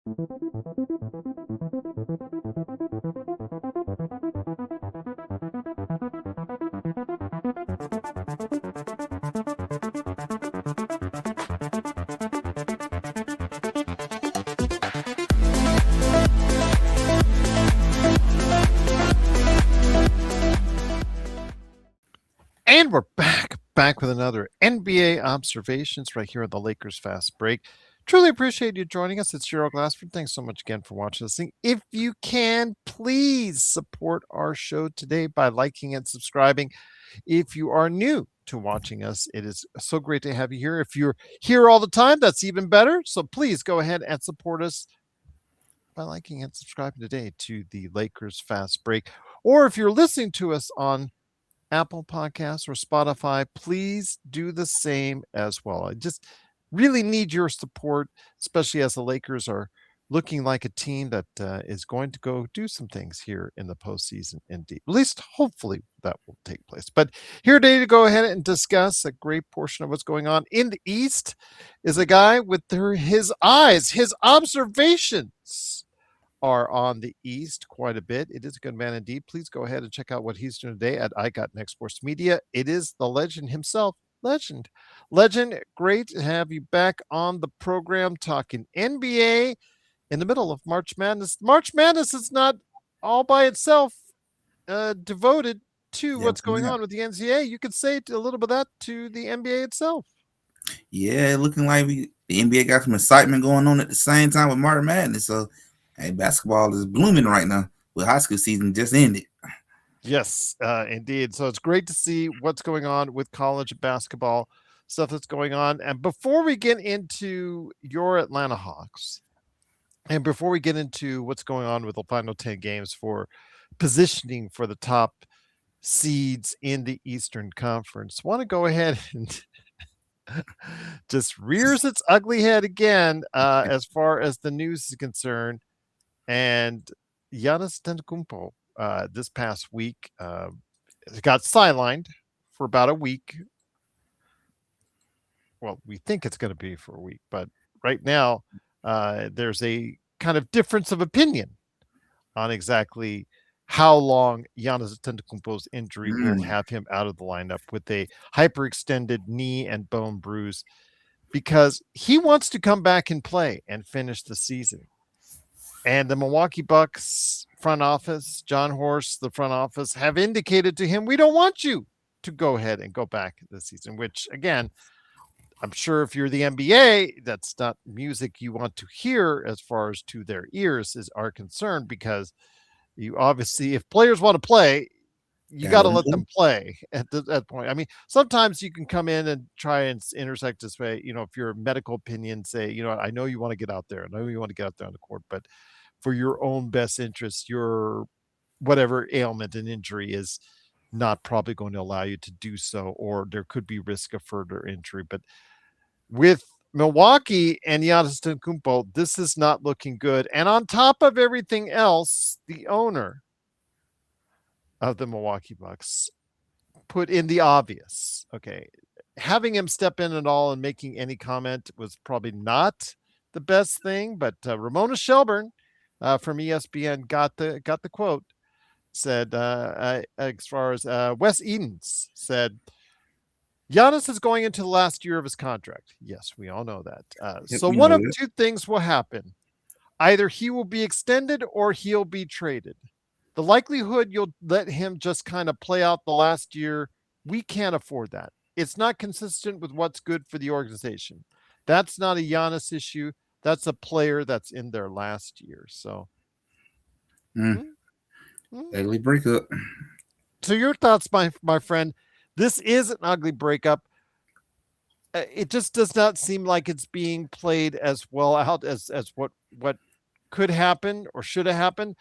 And we're back with another NBA observations right here on the Lakers Fast Break. Truly appreciate you joining us. It's Gerald Glassford. Thanks so much again for watching this thing. If you can, please support our show today by liking and subscribing. If you are new to watching us, it is so great to have you here. If you're here all the time, that's even better. So please go ahead and support us by liking and subscribing today to the Lakers Fast Break. Or if you're listening to us on Apple Podcasts or Spotify, please do the same as well. I just really need your support, especially as the Lakers are looking like a team that is going to go do some things here in the postseason. Indeed, at least hopefully that will take place. But here today to go ahead and discuss a great portion of what's going on in the East is a guy with his eyes, his observations are on the East quite a bit. It is a good man indeed. Please go ahead and check out what he's doing today at I Got Next Sports Media. It is the legend himself. Legend, great to have you back on the program talking NBA in the middle of March Madness. March Madness is not all by itself devoted to what's going on with the NCAA. You could say a little bit of that to the NBA itself. Yeah, looking like the NBA got some excitement going on at the same time with March Madness. So, hey, basketball is blooming right now with high school season just ended. Yes, indeed. So it's great to see what's going on with college basketball, stuff that's going on. And before we get into your Atlanta Hawks, and before we get into what's going on with the final 10 games for positioning for the top seeds in the Eastern Conference, I want to go ahead and just rears its ugly head again as far as the news is concerned. And Giannis Antetokounmpo this past week got sidelined for about a week. Well, we think it's going to be for a week, but right now there's a kind of difference of opinion on exactly how long Giannis Antetokounmpo's injury will have him out of the lineup with a hyperextended knee and bone bruise, because he wants to come back and play and finish the season. And the Milwaukee Bucks front office, John Horst, the front office, have indicated to him, we don't want you to go ahead and go back this season, which, again, I'm sure if you're the NBA, that's not music you want to hear as far as to their ears are concerned, because you obviously, if players want to play, you got to let them play at that point. I mean, sometimes you can come in and try and intersect this way. If your medical opinion say, I know you want to get out there. I know you want to get out there on the court, but for your own best interest, your whatever ailment and injury is not probably going to allow you to do so, or there could be risk of further injury. But with Milwaukee and Giannis Antetokounmpo, this is not looking good. And on top of everything else, the owner of the Milwaukee Bucks put in the obvious. Okay, having him step in at all and making any comment was probably not the best thing, but Ramona Shelburne from ESPN got the quote. Said as far as Wes Edens said, Giannis is going into the last year of his contract. Yes, we all know that. So one of two things will happen. Either he will be extended or he'll be traded. The likelihood you'll let him just kind of play out the last year, we can't afford that. It's not consistent with what's good for the organization. That's not a Giannis issue. That's a player that's in their last year. So, ugly breakup. So your thoughts, my friend? This is an ugly breakup. It just does not seem like it's being played as well out as what could happen or should have happened.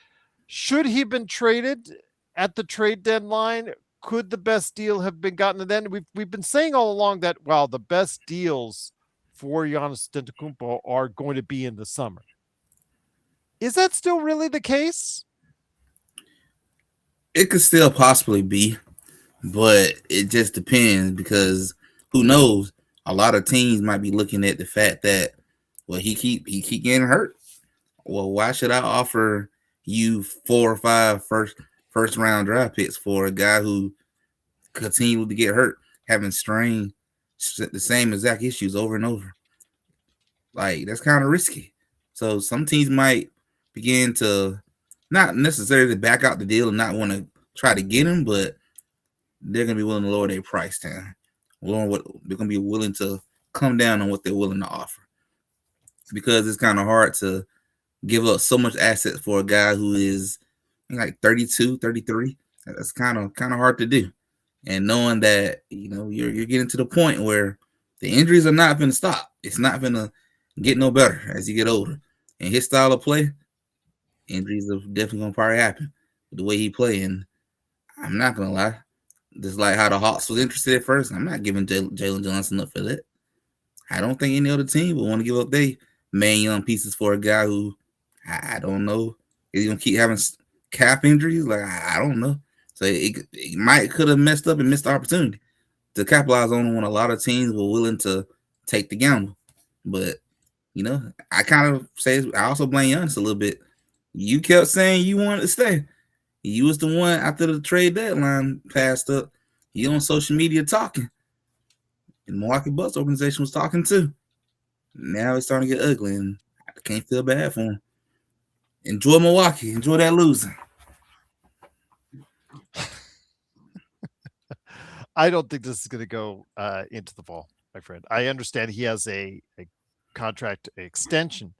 Should he have been traded at the trade deadline? Could the best deal have been gotten then? We've been saying all along that, well, the best deals for Giannis Antetokounmpo are going to be in the summer. Is that still really the case? It could still possibly be, but it just depends, because who knows? A lot of teams might be looking at the fact that, well, he keep getting hurt. Well, why should I offer you 4 or 5 first round draft picks for a guy who continued to get hurt, having the same exact issues over and over? Like, that's kind of risky. So some teams might begin to not necessarily back out the deal and not want to try to get him, but they're gonna be willing to lower their price down. They're gonna be willing to come down on what they're willing to offer, because it's kind of hard to give up so much assets for a guy who is like 32, 33. That's kind of hard to do. And knowing that, you're getting to the point where the injuries are not going to stop. It's not going to get no better as you get older. And his style of play, injuries are definitely going to probably happen with the way he play. And I'm not going to lie, just like how the Hawks was interested at first, I'm not giving Jalen Johnson up for that. I don't think any other team would want to give up their main young pieces for a guy who, I don't know, is he going to keep having calf injuries? Like, I don't know. So it could have messed up and missed the opportunity to capitalize on when a lot of teams were willing to take the gamble. But, I kind of say, I also blame Giannis a little bit. You kept saying you wanted to stay. You was the one after the trade deadline passed up. You on social media talking. And the Milwaukee Bucks organization was talking too. Now it's starting to get ugly, and I can't feel bad for him. Enjoy Milwaukee. Enjoy that losing. I don't think this is going to go into the fall, my friend. I understand he has a contract extension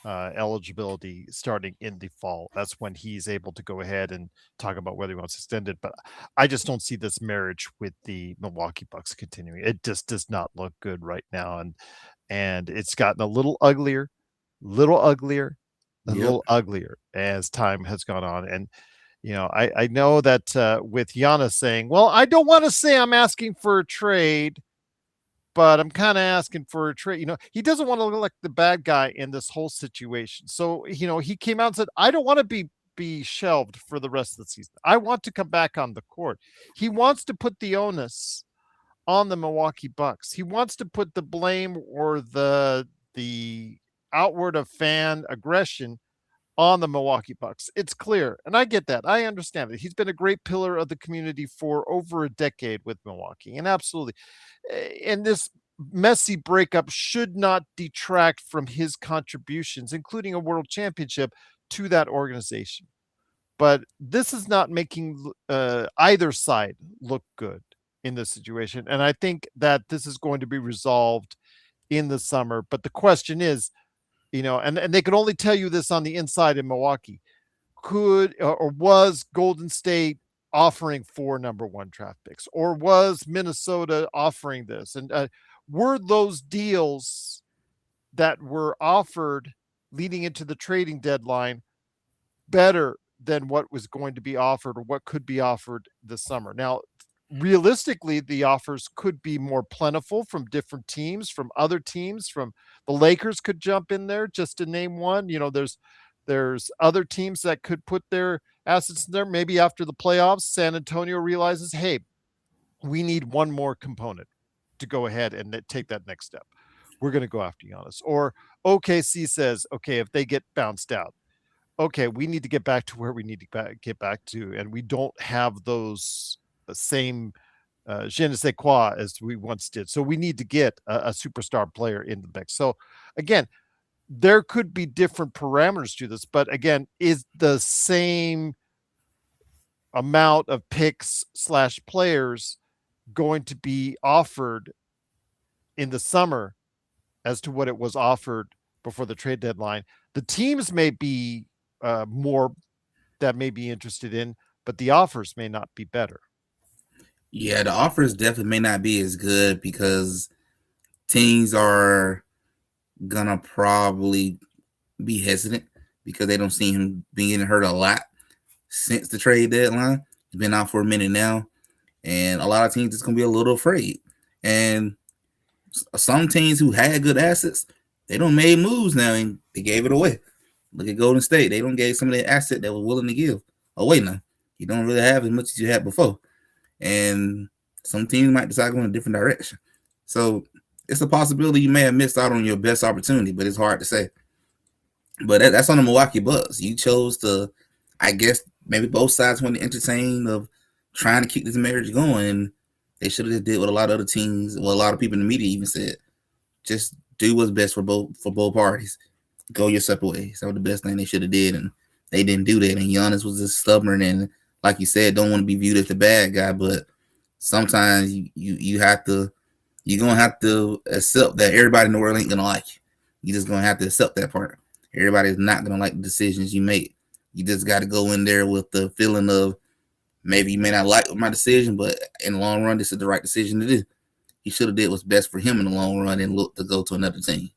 eligibility starting in the fall. That's when he's able to go ahead and talk about whether he wants to extend it. But I just don't see this marriage with the Milwaukee Bucks continuing. It just does not look good right now, and it's gotten a little uglier, a Yep. little uglier as time has gone on. And I know that with Giannis saying, "Well, I don't want to say I'm asking for a trade, but I'm kind of asking for a trade." He doesn't want to look like the bad guy in this whole situation. So, he came out and said, "I don't want to be shelved for the rest of the season. I want to come back on the court." He wants to put the onus on the Milwaukee Bucks. He wants to put the blame or the outward of fan aggression on the Milwaukee Bucks. It's clear, and I get that. I understand it. He's been a great pillar of the community for over a decade with Milwaukee, and absolutely. And this messy breakup should not detract from his contributions, including a world championship, to that organization. But this is not making either side look good in this situation. And I think that this is going to be resolved in the summer. But the question is, and they could only tell you this on the inside in Milwaukee. Could or was Golden State offering 4 number one draft picks, or was Minnesota offering this? And were those deals that were offered leading into the trading deadline better than what was going to be offered or what could be offered this summer? Now, realistically, the offers could be more plentiful from different teams, from other teams, from the Lakers could jump in there just to name one. There's other teams that could put their assets in there. Maybe after the playoffs, San Antonio realizes, hey, we need one more component to go ahead and take that next step. We're going to go after Giannis. Or OKC says, okay, if they get bounced out, okay, we need to get back to where we need to get back to, and we don't have those same je ne sais quoi as we once did. So we need to get a superstar player in the mix. So again, there could be different parameters to this, but again, is the same amount of picks / players going to be offered in the summer as to what it was offered before the trade deadline? The teams may be more that may be interested in, but the offers may not be better. Yeah, the offers definitely may not be as good because teams are gonna probably be hesitant because they don't see him being hurt a lot since the trade deadline. He's been out for a minute now, and a lot of teams just gonna be a little afraid. And some teams who had good assets, they don't made moves now and they gave it away. Look at Golden State; they don't gave some of their asset that was willing to give away now. You don't really have as much as you had before, and some teams might decide to go in a different direction. So it's a possibility you may have missed out on your best opportunity, but it's hard to say. But that's on the Milwaukee Bucks. You chose to, I guess, maybe both sides want to entertain of trying to keep this marriage going. They should have did what a lot of other teams, well, a lot of people in the media even said, just do what's best for both parties. Go your separate ways. That was the best thing they should have did, and they didn't do that. And Giannis was just stubborn and, like you said, don't want to be viewed as the bad guy. But sometimes you have to, you're gonna have to accept that everybody in the world ain't gonna like you. You just gonna have to accept that part. Everybody's not gonna like the decisions you make. You just got to go in there with the feeling of maybe you may not like my decision, but in the long run, this is the right decision to do. He should have did what's best for him in the long run and look to go to another team.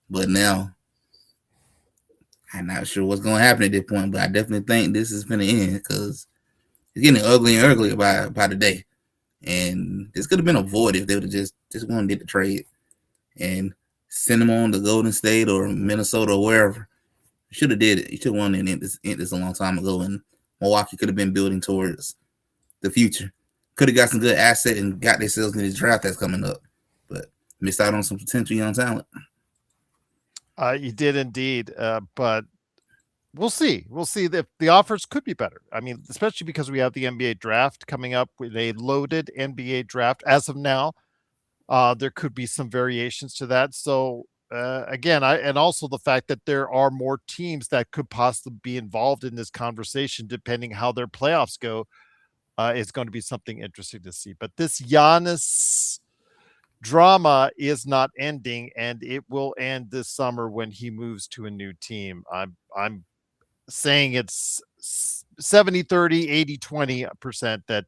But now I'm not sure what's going to happen at this point, but I definitely think this is going to end because it's getting ugly and uglier by the day. And this could have been avoided if they would have just wanted to get the trade and send him on to Golden State or Minnesota or wherever. You should have did it. You should have wanted to end this a long time ago, and Milwaukee could have been building towards the future. Could have got some good asset and got themselves in this draft that's coming up, but missed out on some potential young talent. You did indeed, but we'll see. We'll see if the offers could be better. I mean, especially because we have the NBA draft coming up with a loaded NBA draft as of now. There could be some variations to that. So again, and also the fact that there are more teams that could possibly be involved in this conversation, depending how their playoffs go, is going to be something interesting to see. But this Giannis drama is not ending, and it will end this summer when he moves to a new team. I'm saying it's 70-30, 80-20%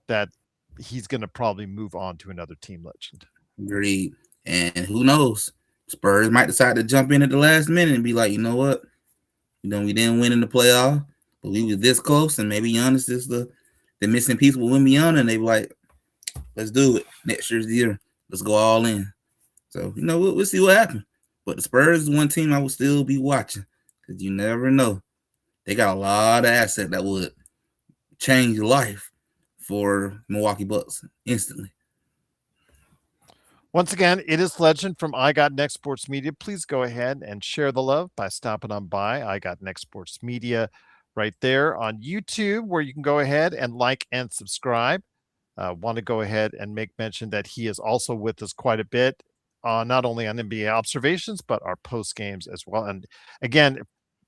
that he's going to probably move on to another team, Legend. Agreed. And who knows? Spurs might decide to jump in at the last minute and be like, you know what? We didn't win in the playoff, but we was this close, and maybe Giannis is the missing piece will win beyond, and they be like, let's do it. Next year's the year. Let's go all in. So, we'll see what happens. But the Spurs is one team I will still be watching because you never know. They got a lot of asset that would change life for Milwaukee Bucks instantly. Once again, it is Legend from I Got Next Sports Media. Please go ahead and share the love by stopping on by I Got Next Sports Media right there on YouTube, where you can go ahead and like and subscribe. Want to go ahead and make mention that he is also with us quite a bit, not only on NBA observations, but our post games as well. And again,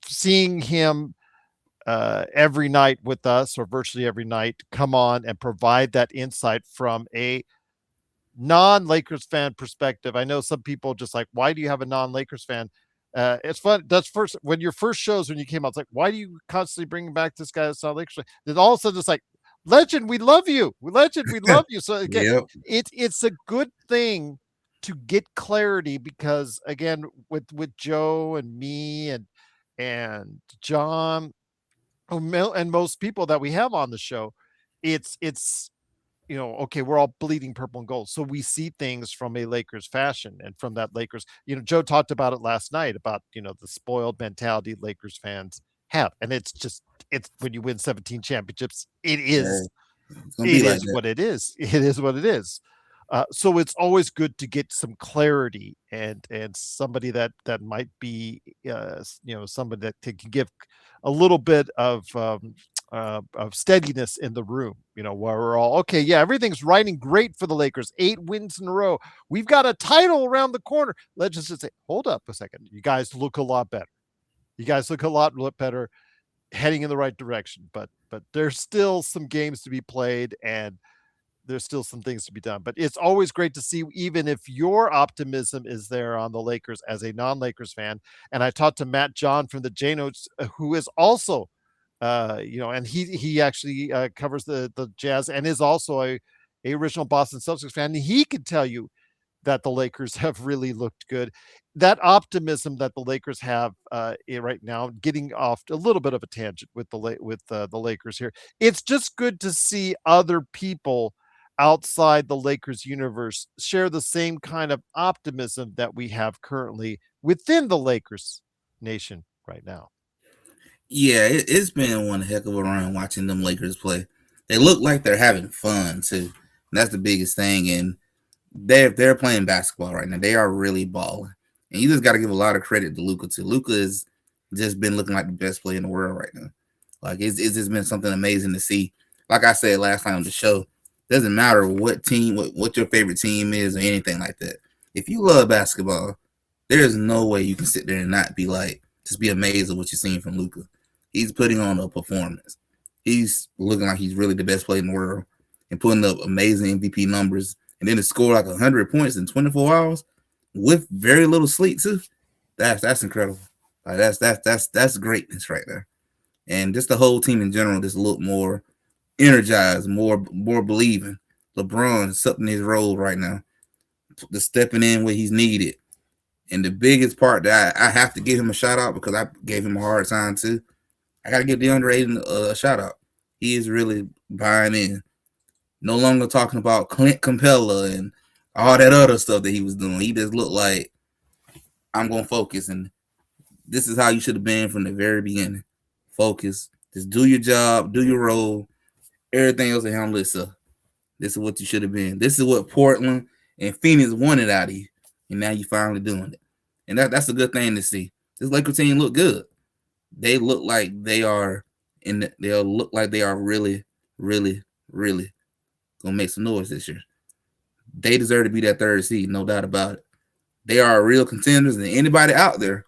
seeing him every night with us, or virtually every night, come on and provide that insight from a non-Lakers fan perspective. I know some people just like, why do you have a non-Lakers fan? It's fun. That's first when your first shows when you came out. It's like, why do you constantly bring back this guy that's not Lakers fan? Then all of a sudden it's like, Legend, we love you. Legend, we love you. So again, Yep. it's a good thing to get clarity because again, with Joe and me and John and most people that we have on the show, it's okay, we're all bleeding purple and gold. So we see things from a Lakers fashion and from that Lakers, Joe talked about it last night about, the spoiled mentality Lakers fans have. And it's when you win 17 championships, Yeah, it's gonna be like that. what it is. It is what it is. So it's always good to get some clarity and somebody that might be, somebody that can give a little bit of steadiness in the room, where we're all okay. Yeah, everything's riding great for the Lakers. 8 wins in a row. We've got a title around the corner. Let's just say, hold up a second. You guys look a lot better. You guys look a lot better, heading in the right direction. But there's still some games to be played, and there's still some things to be done. But it's always great to see, even if your optimism is there on the Lakers as a non-Lakers fan. And I talked to Matt John from the J Notes, who is also and he actually covers the Jazz and is also a original Boston Celtics fan. And he could tell you that the Lakers have really looked good. That optimism that the Lakers have right now, getting off a little bit of a tangent with the Lakers here. It's just good to see other people outside the Lakers universe share the same kind of optimism that we have currently within the Lakers nation right now. Yeah, it's been one heck of a run watching them Lakers play. They look like they're having fun too. And that's the biggest thing. And they're playing basketball right now. They are really balling. And you just got to give a lot of credit to Luka too. Luka is just been looking like the best player in the world right now. Like it's just been something amazing to see. Like I said last time on the show, doesn't matter what team, what your favorite team is or anything like that. If you love basketball, there is no way you can sit there and not be like, just be amazed at what you're seeing from Luka. He's putting on a performance. He's looking like he's really the best player in the world and putting up amazing MVP numbers. And then to score like 100 points in 24 hours with very little sleep too. That's incredible. Like that's greatness right there. And just the whole team in general just look more energized, more believing. LeBron accepting his role right now, the stepping in where he's needed. And the biggest part that I have to give him a shout out because I gave him a hard time too. I got to give DeAndre Ayton a shout out. He is really buying in. No longer talking about Clint Capella and all that other stuff that he was doing. He just looked like, I'm going to focus. And this is how you should have been from the very beginning. Focus. Just do your job, do your role. Everything else will handle itself. This is what you should have been. This is what Portland and Phoenix wanted out of you. And now you're finally doing it. And that's a good thing to see. This Lakers team look good. They look like they are they'll look like they are really, really, really gonna make some noise this year. They deserve to be that third seed, no doubt about it. They are real contenders, and anybody out there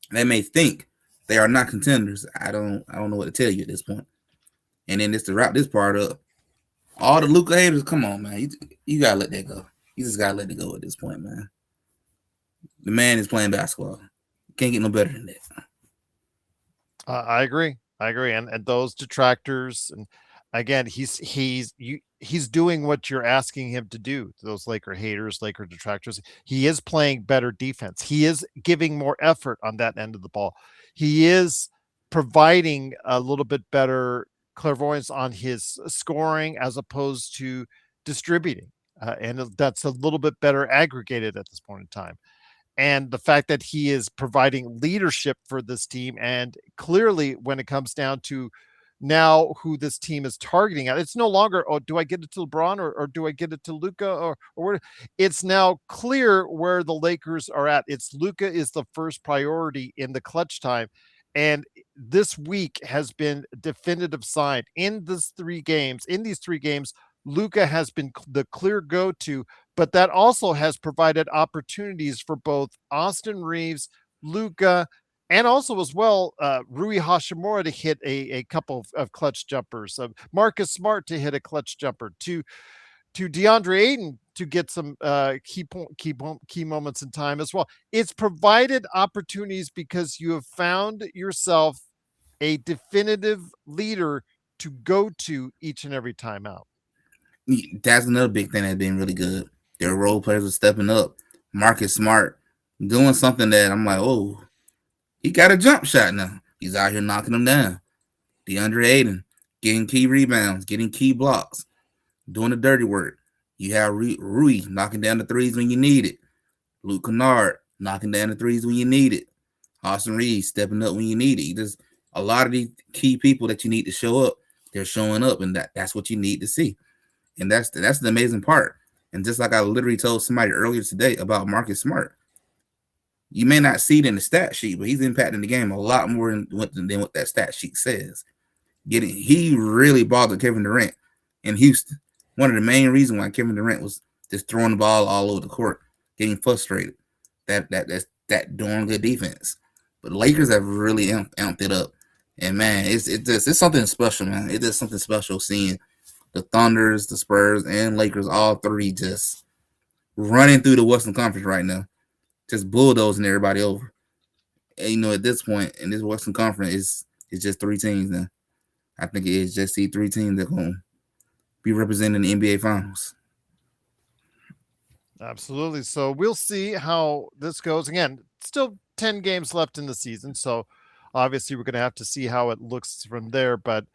that may think they are not contenders, I don't know what to tell you at this point. And then just to wrap this part up, all the Luka haters, come on, man. You gotta let that go. You just gotta let it go at this point, man. The man is playing basketball. Can't get no better than that. I agree. I agree. And those detractors, and again, he's doing what you're asking him to do. Those Laker haters, Laker detractors. He is playing better defense. He is giving more effort on that end of the ball. He is providing a little bit better clairvoyance on his scoring as opposed to distributing. And that's a little bit better aggregated at this point in time. And the fact that he is providing leadership for this team, and clearly when it comes down to now who this team is targeting at, it's no longer, oh, do I get it to LeBron or do I get it to Luca or where? It's now clear where the Lakers are at. It's Luca is the first priority in the clutch time. And this week has been definitive sign in these three games, Luca has been the clear go-to, but that also has provided opportunities for both Austin Reeves, Luca, and also as well Rui Hashimura to hit a couple of clutch jumpers, Marcus Smart to hit a clutch jumper, to DeAndre Ayton to get some key moments in time as well. It's provided opportunities because you have found yourself a definitive leader to go to each and every time out. That's another big thing that's been really good. Their role players are stepping up. Marcus Smart doing something that I'm like, oh, he got a jump shot now. He's out here knocking them down. DeAndre Ayton getting key rebounds, getting key blocks, doing the dirty work. You have Rui knocking down the threes when you need it. Luke Kennard knocking down the threes when you need it. Austin Reeves stepping up when you need it. There's a lot of these key people that you need to show up. They're showing up, and that's what you need to see. And that's the amazing part. And just like I literally told somebody earlier today about Marcus Smart, you may not see it in the stat sheet, but he's impacting the game a lot more than what that stat sheet says. He really bothered Kevin Durant in Houston. One of the main reasons why Kevin Durant was just throwing the ball all over the court, getting frustrated. That's that darn good defense. But the Lakers have really amped it up. And man, it's something special, man. It is something special seeing the Thunders, the Spurs, and Lakers, all three just running through the Western Conference right now, just bulldozing everybody over. And, at this point in this Western Conference, it's just three teams now. I think it is just the three teams that are going to be representing the NBA Finals. Absolutely. So we'll see how this goes. Again, still 10 games left in the season. So obviously we're going to have to see how it looks from there. But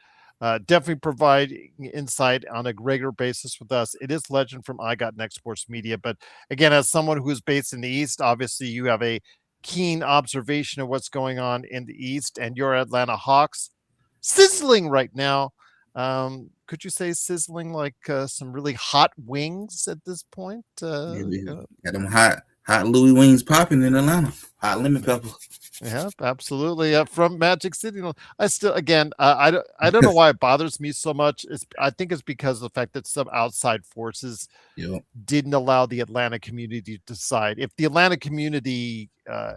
definitely provide insight on a regular basis with us. It is Legend from I Got Next Sports Media. But again, as someone who is based in the East, obviously you have a keen observation of what's going on in the East, and your Atlanta Hawks sizzling right now. Could you say sizzling like some really hot wings at this point? Got them hot Louis wings popping in Atlanta. Hot lemon pepper. Yeah, absolutely. From Magic City, I still, again, I don't know why it bothers me so much. I think it's because of the fact that some outside forces Yep. didn't allow the Atlanta community to decide. If the Atlanta community, I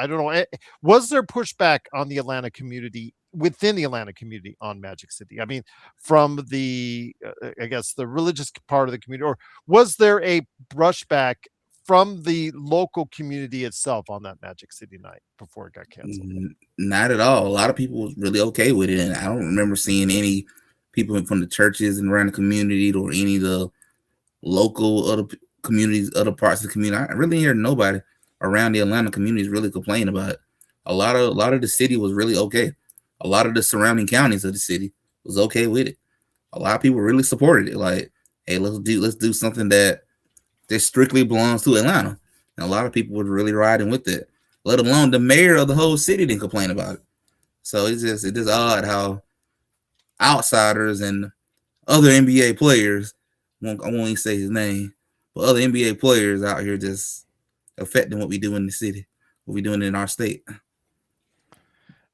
don't know, was there pushback on the Atlanta community within the Atlanta community on Magic City? I mean, from the, I guess, the religious part of the community, or was there a brushback from the local community itself on that Magic City night before it got canceled? Not at all. A lot of people was really okay with it, and I don't remember seeing any people from the churches and around the community or any of the local other communities, other parts of the community. I really hear nobody around the Atlanta communities really complain about it. A lot of the city was really okay. A lot of the surrounding counties of the city was okay with it. A lot of people really supported it. Like, hey, let's do something that strictly belongs to Atlanta. And a lot of people were really riding with it. Let alone the mayor of the whole city didn't complain about it. So it's just odd how outsiders and other NBA players, I won't even say his name, but other NBA players out here just affecting what we do in the city, what we doing in our state.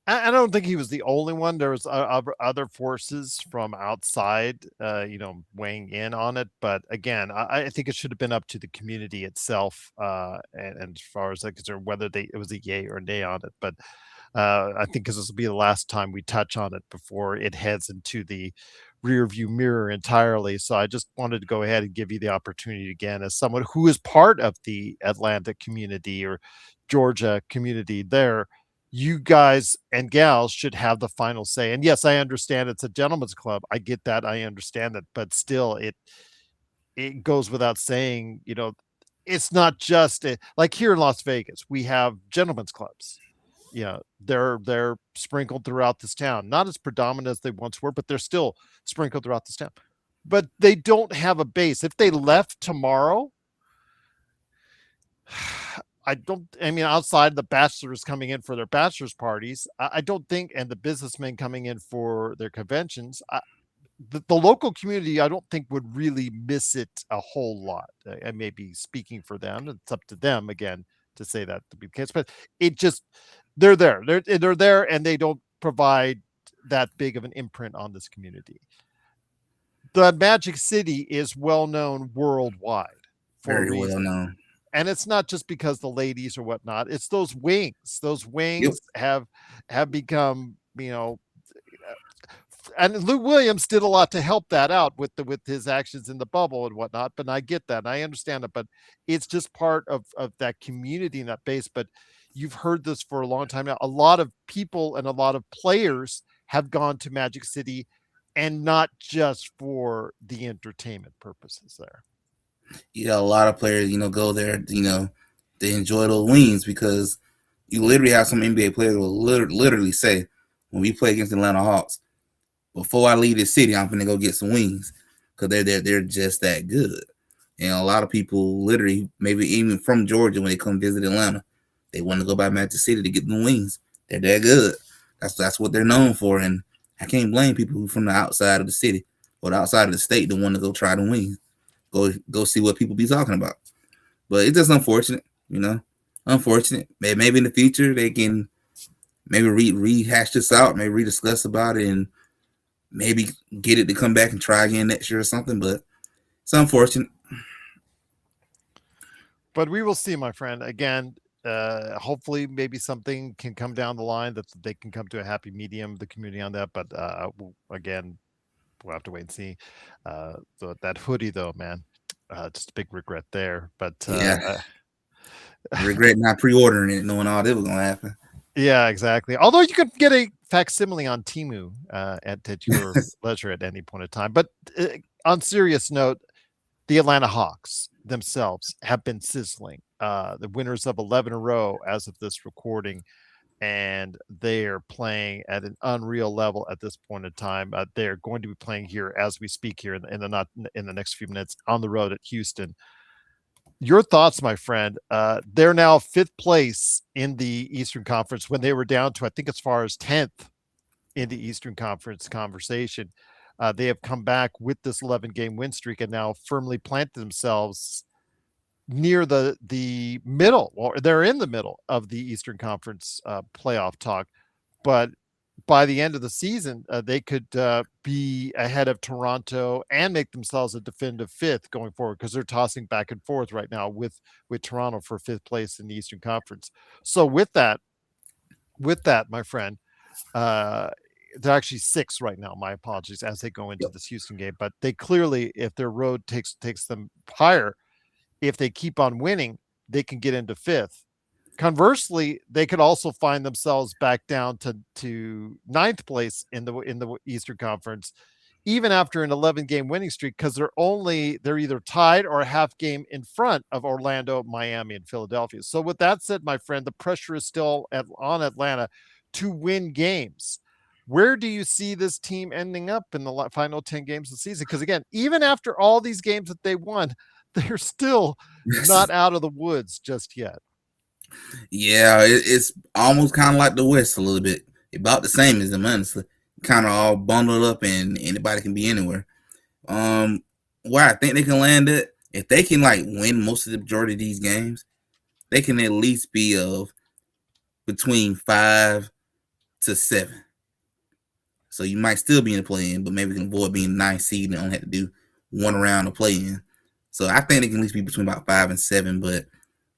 I don't think he was the only one. There was other forces from outside, weighing in on it. But again, I think it should have been up to the community itself, and as far as I'm concerned, whether it was a yay or a nay on it. But I think because this will be the last time we touch on it before it heads into the rear view mirror entirely. So I just wanted to go ahead and give you the opportunity again, as someone who is part of the Atlanta community or Georgia community there. You guys and gals should have the final say. And yes, I understand it's a gentleman's club. I get that. I understand that. But still, it goes without saying, it's not just like here in Las Vegas, we have gentlemen's clubs. They're sprinkled throughout this town, not as predominant as they once were, but they're still sprinkled throughout this town. But they don't have a base. If they left tomorrow, I mean, outside the bachelors coming in for their bachelor's parties, I don't think, and the businessmen coming in for their conventions, the local community, I don't think would really miss it a whole lot. I may be speaking for them. It's up to them again to say that to be the case, but it just, they're there, and they don't provide that big of an imprint on this community. The Magic City is well known worldwide for a Very well reason. known. And it's not just because the ladies or whatnot. It's those wings. Those Yep. wings have become, and Lou Williams did a lot to help that out with his actions in the bubble and whatnot. But I get that, and I understand it. But it's just part of that community and that base. But you've heard this for a long time now. A lot of people and a lot of players have gone to Magic City, and not just for the entertainment purposes there. Yeah, a lot of players, go there, they enjoy those wings because you literally have some NBA players who will literally say, when we play against the Atlanta Hawks, before I leave the city, I'm gonna go get some wings because they're just that good. And a lot of people, literally, maybe even from Georgia, when they come visit Atlanta, they want to go by Magic City to get the wings. They're that good. That's what they're known for, and I can't blame people who from the outside of the city or the outside of the state that want to go try the wings. Go see what people be talking about. But it's just unfortunate, unfortunate. Maybe in the future they can maybe rehash this out, maybe rediscuss about it, and maybe get it to come back and try again next year or something. But it's unfortunate. But we will see, my friend. Again, hopefully, maybe something can come down the line that they can come to a happy medium, the community on that. But again, we'll have to wait and see. That hoodie, though, man, just a big regret there. But Yeah, I regret not pre-ordering it, knowing all this was gonna happen. yeah, exactly. Although you could get a facsimile on Timu at your leisure at any point in time. But on serious note, the Atlanta Hawks themselves have been sizzling. The winners of 11 in a row as of this recording, and they are playing at an unreal level at this point in time. They're going to be playing here as we speak here in the next few minutes on the road at Houston. Your thoughts, my friend? They're now fifth place in the Eastern Conference when they were down to, I think, as far as 10th in the Eastern Conference conversation. They have come back with this 11-game win streak and now firmly planted themselves near the middle, or they're in the middle of the Eastern Conference playoff talk. But by the end of the season, they could be ahead of Toronto and make themselves a definitive fifth going forward, because they're tossing back and forth right now with Toronto for fifth place in the Eastern Conference. So with that, my friend, uh, they're actually six right now. My apologies, as they go into Yep. this Houston game. But they clearly, if their road takes them higher, if they keep on winning, they can get into fifth. Conversely, they could also find themselves back down to ninth place in the Eastern Conference, even after an 11-game winning streak, because they're either tied or a half game in front of Orlando, Miami, and Philadelphia. So with that said, my friend, the pressure is still on Atlanta to win games. Where do you see this team ending up in the final 10 games of the season? Because again, even after all these games that they won, they're still not out of the woods just yet. Yeah, it's almost kind of like the West a little bit. About the same as them, honestly. Kind of all bundled up, and anybody can be anywhere. Um, where I think they can land it, if they can like win most of the majority of these games, they can at least be of between 5 to 7. So you might still be in the play-in, but maybe can avoid being 9 seed and only have to do one round of play-in. So I think they can at least be between about 5 and 7, but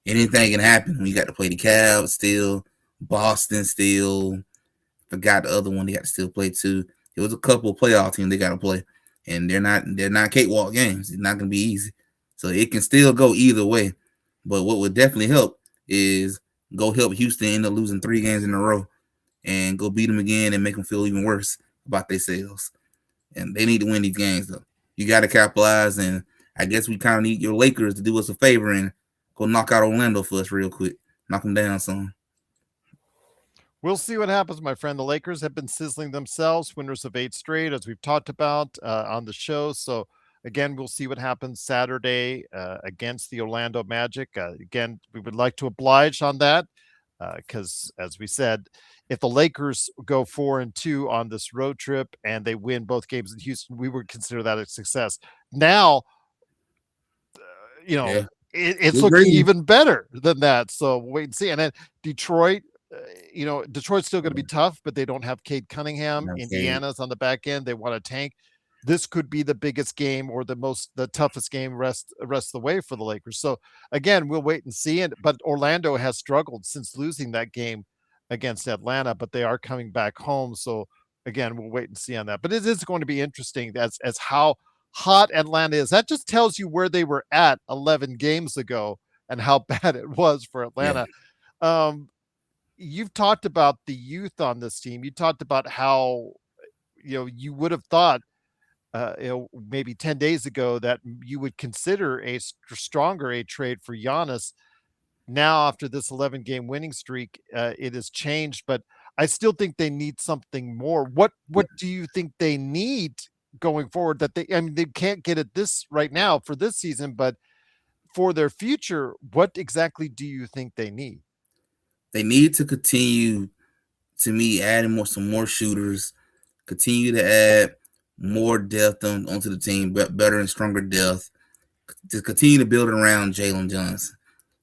anything can happen when you got to play the Cavs still, Boston still. Forgot the other one they got to still play too. It was a couple of playoff teams they got to play, and they're not cakewalk games. It's not gonna be easy, so it can still go either way. But what would definitely help is go help Houston end up losing 3 games in a row, and go beat them again and make them feel even worse about themselves. And they need to win these games though. You got to capitalize, and I guess we kind of need your Lakers to do us a favor and go knock out Orlando for us real quick, knock them down some. We'll see what happens, my friend. The Lakers have been sizzling themselves, winners of 8 straight, as we've talked about on the show. So, again, we'll see what happens Saturday against the Orlando Magic. Again, we would like to oblige on that because, as we said, if the Lakers go 4-2 on this road trip and they win both games in Houston, we would consider that a success. Now, you know, Yeah, it's we looking agree. even better than that. So we'll wait and see. And then Detroit, Detroit's still going to be tough, but they don't have Cade Cunningham. Okay. Indiana's on the back end. They want to tank. This could be the biggest game or the toughest game rest of the way for the Lakers. So again, we'll wait and see. And but Orlando has struggled since losing that game against Atlanta, but they are coming back home. So again, we'll wait and see on that. But it is going to be interesting as how hot Atlanta is. That just tells you where they were at 11 games ago and how bad it was for Yeah, Atlanta. Um, you've talked about the youth on this team. You talked about how you would have thought maybe 10 days ago that you would consider a stronger a trade for Giannis. Now, after this 11-game winning streak, it has changed, but I still think they need something more. What do you think they need going forward? That I mean, they can't get it this right now for this season, but for their future, what exactly do you think they need? they need to continue to me adding some more shooters. Continue to add more depth onto the team, but better and stronger depth. To continue to build it around Jalen Johnson.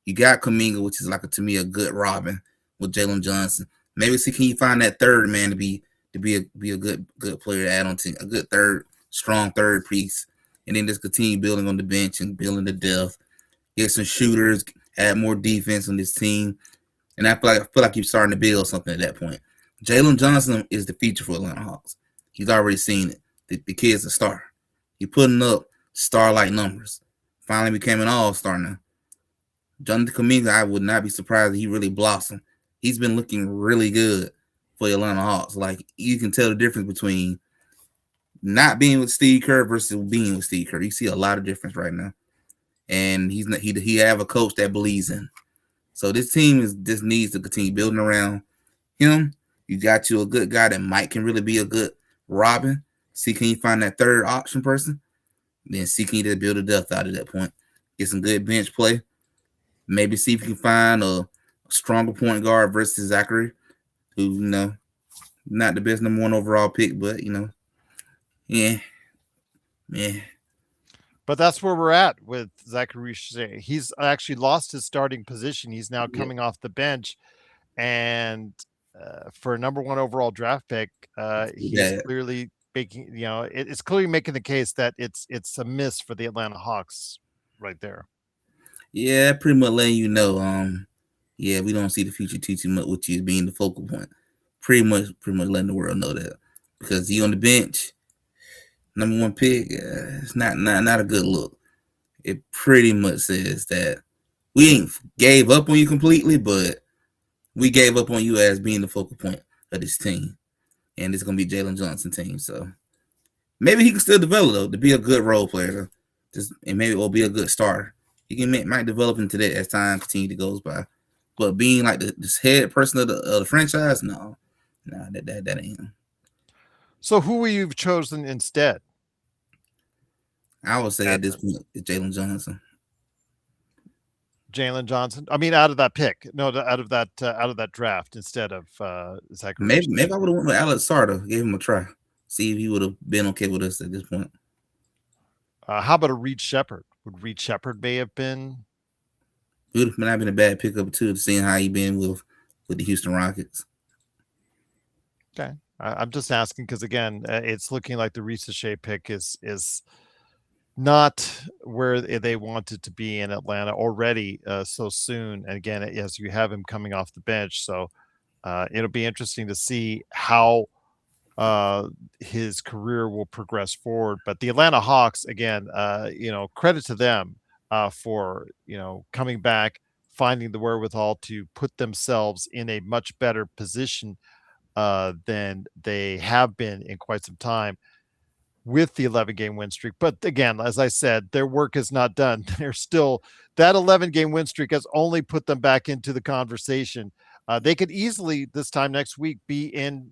You got Kaminga, which is to me a good Robin with Jalen Johnson. Maybe see can you find that third man to be a good player to add on to a good third strong third piece, and then just continue building on the bench and building the depth. Get some shooters, add more defense on this team, and I feel like you're starting to build something at that point. Jalen Johnson is the future for Atlanta Hawks. He's already seen it. The kid's a star. He's putting up star-like numbers. Finally became an all-star now. Jonathan Kaminga, I would not be surprised if he really blossomed. He's been looking really good for the Atlanta Hawks. Like you can tell the difference between not being with Steve Kerr versus being with Steve Kerr. You see a lot of difference right now, and he's not, he have a coach that believes in. So this team just needs to continue building around him. You got you a good guy that might can really be a good Robin. See, can you find that third option person? Then see, can you just build a depth out of that point? Get some good bench play. Maybe see if you can find a stronger point guard versus Zachary, who not the best number 1 overall pick, but yeah, yeah. But that's where we're at with Zachary Shea. He's actually lost his starting position. He's now Yeah, coming off the bench, and for a number one overall draft pick, he's bad. clearly making it's clearly making the case that it's a miss for the Atlanta Hawks right there. Yeah, pretty much letting you know. Yeah, we don't see the future too much with you being the focal point. Pretty much letting the world know that because he on the bench, number one pick, it's not a good look. It pretty much says that we ain't gave up on you completely, but we gave up on you as being the focal point of this team, and it's gonna be Jalen Johnson team. So maybe he can still develop though to be a good role player, just and maybe will be a good starter. He might develop into that as time continues to goes by. But being like this head person of the franchise, no, that ain't him. So who will you've chosen instead? I would say at At this point, it's Jalen Johnson. Jalen Johnson. I mean, out of that pick, no, out of that draft instead of Zachary. Maybe I would have went with Alex Sarda, gave him a try, see if he would have been okay with us at this point. How about a Reed Shepard? Would Reed Shepard may have been It would have not been a bad pickup too, seeing how he been with the Houston Rockets. okay? I'm just asking because again, it's looking like the Reese Shea pick is not where they wanted to be in Atlanta already so soon. And again, as you have him coming off the bench, so it'll be interesting to see how uh, his career will progress forward. But the Atlanta Hawks, again, credit to them for coming back, finding the wherewithal to put themselves in a much better position than they have been in quite some time with the 11-game win streak. But again, as I said, their work is not done. They're still that 11-game win streak has only put them back into the conversation. They could easily this time next week be in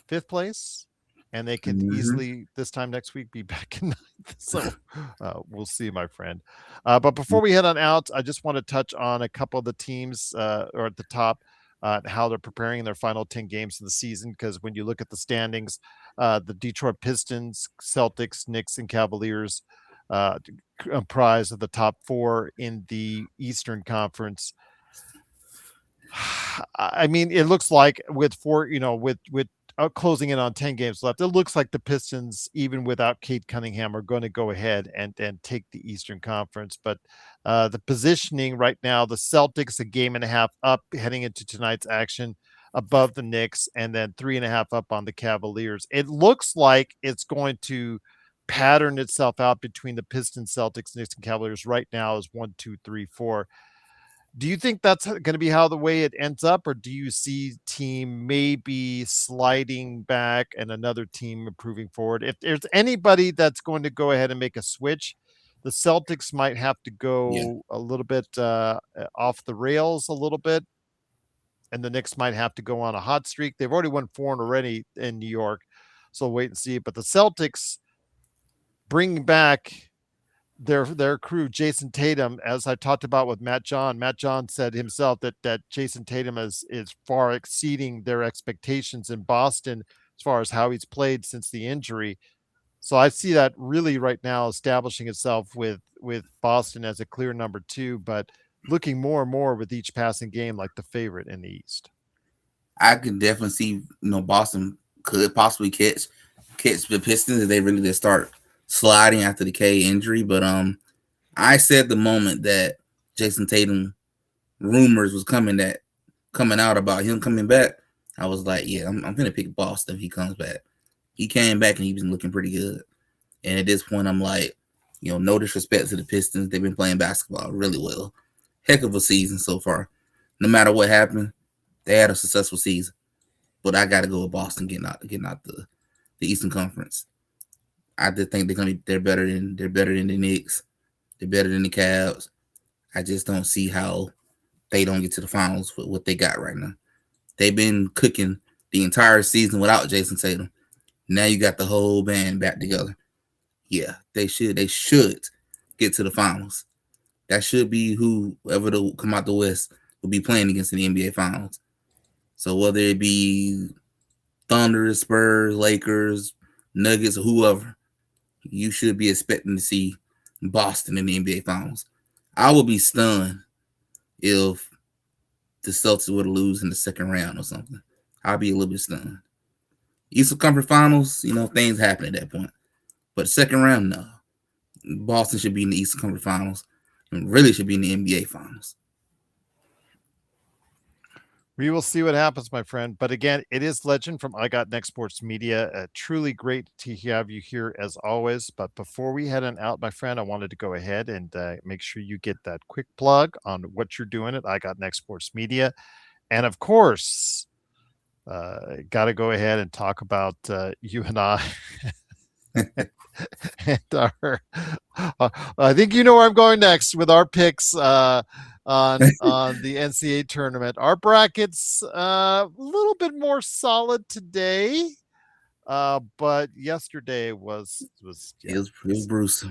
fifth place, and they could Mm-hmm. easily this time next week be back in ninth. So we'll see, my friend. But before we head on out, I just want to touch on a couple of the teams or at the top. How they're preparing their final 10 games of the season. Because when you look at the standings, the Detroit Pistons, Celtics, Knicks, and Cavaliers comprise of the top four in the Eastern Conference. I mean, it looks like with four, with closing in on 10 games left, it looks like the Pistons, even without Cade Cunningham, are going to go ahead and take the Eastern Conference. But the positioning right now, the Celtics a game and a half up heading into tonight's action above the Knicks, and then 3.5 up on the Cavaliers. It looks like it's going to pattern itself out between the Pistons, Celtics, Knicks, and Cavaliers right now is 1, 2, 3, 4. Do you think that's going to be how the way it ends up, or do you see team maybe sliding back and another team improving forward? If there's anybody that's going to go ahead and make a switch, the Celtics might have to Yeah, go a little bit off the rails a little bit, and the Knicks might have to go on a hot streak. They've already won four already in New York, so wait and see. But the Celtics bringing back their crew, Jason Tatum, as I talked about with Matt John. Matt John said himself that Jason Tatum is far exceeding their expectations in Boston as far as how he's played since the injury. So I see that really right now establishing itself with Boston as a clear number two, but looking more and more with each passing game like the favorite in the East. I could definitely see Boston could possibly catch the Pistons if they really just start sliding after the K injury. But I said the moment that Jason Tatum rumors was coming out about him coming back, I was like, yeah, I'm gonna pick Boston if he comes back. He came back and he was looking pretty good. And at this point, I'm like, no disrespect to the Pistons. They've been playing basketball really well. Heck of a season so far. No matter what happened, they had a successful season. But I got to go with Boston getting out the Eastern Conference. I just think they're better than the Knicks. They're better than the Cavs. I just don't see how they don't get to the finals with what they got right now. They've been cooking the entire season without Jason Tatum. Now you got the whole band back together. Yeah, they should. They should get to the finals. That should be whoever to come out the West will be playing against in the NBA Finals. So whether it be Thunder, Spurs, Lakers, Nuggets, or whoever, you should be expecting to see Boston in the NBA Finals. I would be stunned if the Celtics were to lose in the second round or something. I'd be a little bit stunned. Eastern Conference Finals, things happen at that point. But second round, no. Boston should be in the Eastern Conference Finals and really should be in the NBA Finals. We will see what happens, my friend. But again, it is Legend from I Got Next Sports Media. Truly great to have you here as always. But before we head on out, my friend, I wanted to go ahead and make sure you get that quick plug on what you're doing at I Got Next Sports Media. And of course, got to go ahead and talk about you and I. And I think you know where I'm going next with our picks on the NCAA tournament. Our brackets a little bit more solid today, but yesterday was It was Bruce.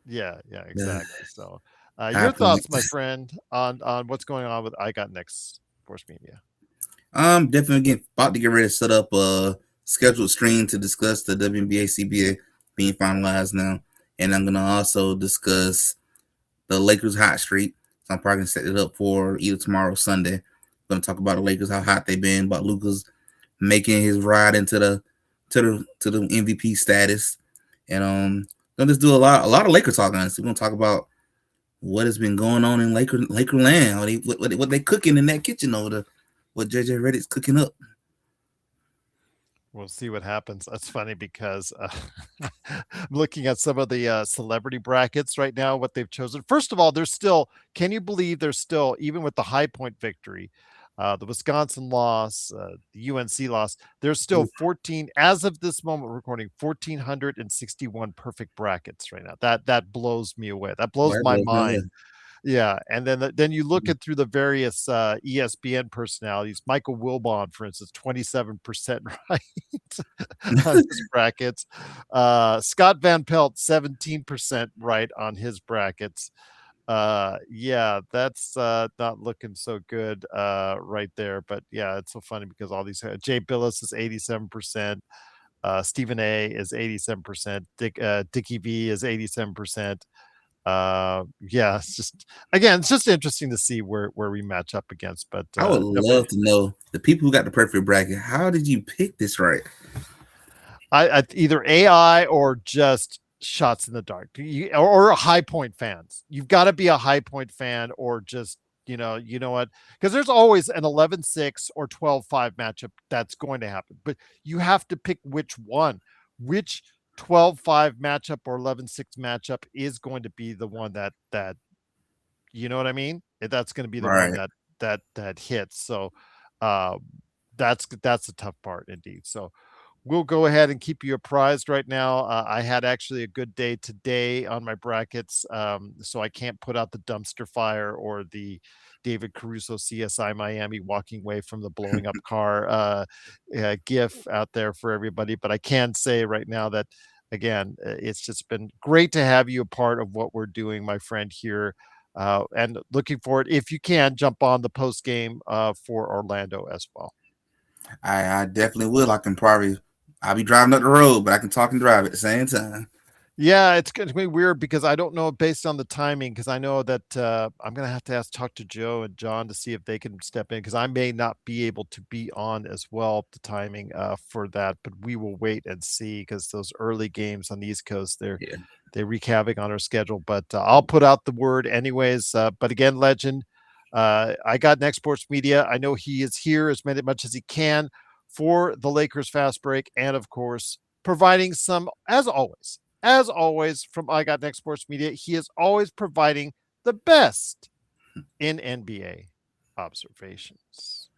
yeah, exactly. So, your Happened. thoughts, my friend, on what's going on with I Got Next Sports Media? I'm definitely about to get ready to set up a scheduled stream to discuss the WNBA CBA being finalized now, and I'm gonna also discuss the Lakers hot streak. So I'm probably gonna set it up for either tomorrow or Sunday. I'm gonna talk about the Lakers, how hot they've been, about Luka's making his ride into the MVP status, and gonna just do a lot of Laker talk. Honestly, we're gonna talk about what has been going on in Laker land, what they cooking in that kitchen over there, what JJ Redick's cooking up. We'll see what happens. That's funny because I'm looking at some of the celebrity brackets right now, what they've chosen. First of all, there's still, can you believe there's still, even with the High Point victory, the Wisconsin loss, the UNC loss, there's still 14, as of this moment, we're recording 1,461 perfect brackets right now. That blows me away. That blows my mind. Yeah, and then you look at through the various ESPN personalities. Michael Wilbon, for instance, 27% right on his brackets. Scott Van Pelt, 17% right on his brackets. Yeah, that's not looking so good right there. But yeah, it's so funny because all these Jay Billis is 87%. Stephen A is 87%. Dickie V is 87%. Yeah, it's just, again, it's just interesting to see where we match up against. But I would definitely, love to know the people who got the perfect bracket. How did you pick this right? I either AI or just shots in the dark, or High Point fans. You've got to be a High Point fan, or just you know what? Because there's always an 11-6 or 12-5 matchup that's going to happen, but you have to pick which one, which 12-5 matchup or 11-6 matchup is going to be the one that you know what I mean? That's going to be the one Right. that hits. So uh, that's the tough part indeed. So we'll go ahead and keep you apprised right now. I had actually a good day today on my brackets, so I can't put out the dumpster fire or the David Caruso CSI Miami walking away from the blowing up car gif out there for everybody. But I can say right now that, again, it's just been great to have you a part of what we're doing, my friend, here. And looking forward, if you can, jump on the post game for Orlando as well. I definitely will. I'll be driving up the road, but I can talk and drive at the same time. Yeah, it's going to be weird because I don't know based on the timing. Because I know that I'm going to have to talk to Joe and John to see if they can step in, because I may not be able to be on as well, the timing for that. But we will wait and see, because those early games on the East Coast, Yeah. they wreak havoc on our schedule. But I'll put out the word anyways. But again, Legend, I got Next Sports Media. I know he is here as much as he can for the Lakers fast break, and of course, providing some, as always, from I Got Next Sports Media, he is always providing the best in NBA observations.